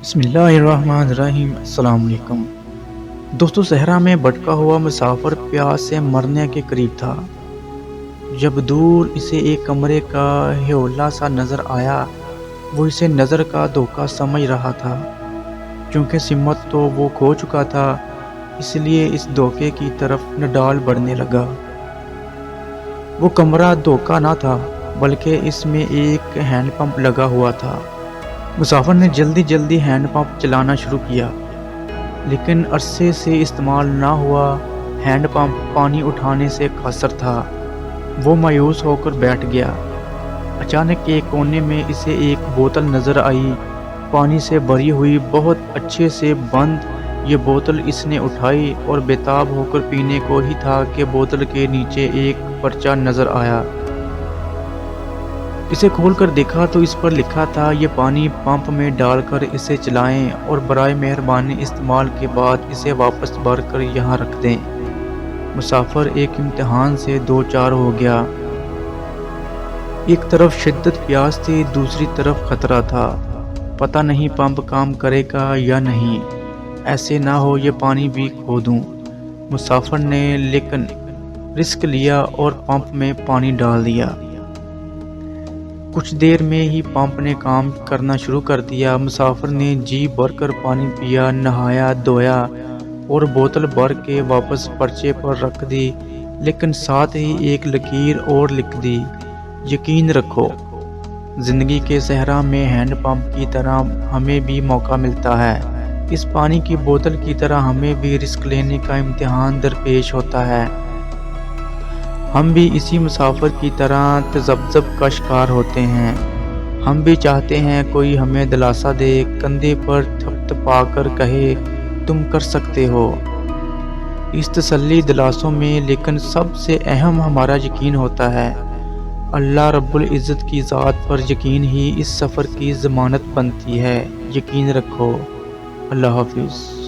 بسم اللہ الرحمن الرحیم۔ السلام علیکم دوستو، صحرا میں بھٹکا ہوا مسافر پیاس سے مرنے کے قریب تھا جب دور اسے ایک کمرے کا ہیولا سا نظر آیا۔ وہ اسے نظر کا دھوکہ سمجھ رہا تھا، چونکہ سمت تو وہ کھو چکا تھا، اس لیے اس دھوکے کی طرف نڈال بڑھنے لگا۔ وہ کمرہ دھوکہ نہ تھا، بلکہ اس میں ایک ہینڈ پمپ لگا ہوا تھا۔ مسافر نے جلدی ہینڈ پمپ چلانا شروع کیا، لیکن عرصے سے استعمال نہ ہوا ہینڈ پمپ پانی اٹھانے سے قاصر تھا۔ وہ مایوس ہو کر بیٹھ گیا۔ اچانک ایک کونے میں اسے ایک بوتل نظر آئی، پانی سے بھری ہوئی، بہت اچھے سے بند۔ یہ بوتل اس نے اٹھائی اور بےتاب ہو کر پینے کو ہی تھا کہ بوتل کے نیچے ایک پرچہ نظر آیا۔ اسے کھول کر دیکھا تو اس پر لکھا تھا، یہ پانی پمپ میں ڈال کر اسے چلائیں اور برائے مہربانی استعمال کے بعد اسے واپس بھر کر یہاں رکھ دیں۔ مسافر ایک امتحان سے دوچار ہو گیا۔ ایک طرف شدت پیاس تھی، دوسری طرف خطرہ تھا۔ پتہ نہیں پمپ کام کرے گا یا نہیں، ایسے نہ ہو یہ پانی بھی کھو دوں۔ مسافر نے لیکن رسک لیا اور پمپ میں پانی ڈال دیا۔ کچھ دیر میں ہی پمپ نے کام کرنا شروع کر دیا۔ مسافر نے جی بھر کر پانی پیا، نہایا دھویا اور بوتل بھر کے واپس پرچے پر رکھ دی، لیکن ساتھ ہی ایک لکیر اور لکھ دی، یقین رکھو زندگی کے صحرا میں ہینڈ پمپ کی طرح ہمیں بھی موقع ملتا ہے۔ اس پانی کی بوتل کی طرح ہمیں بھی رسک لینے کا امتحان درپیش ہوتا ہے۔ ہم بھی اسی مسافر کی طرح تذبذب کا شکار ہوتے ہیں۔ ہم بھی چاہتے ہیں کوئی ہمیں دلاسا دے، کندھے پر تھپتھپا کر کہے تم کر سکتے ہو۔ اس تسلی دلاسوں میں لیکن سب سے اہم ہمارا یقین ہوتا ہے۔ اللہ رب العزت کی ذات پر یقین ہی اس سفر کی ضمانت بنتی ہے۔ یقین رکھو۔ اللہ حافظ۔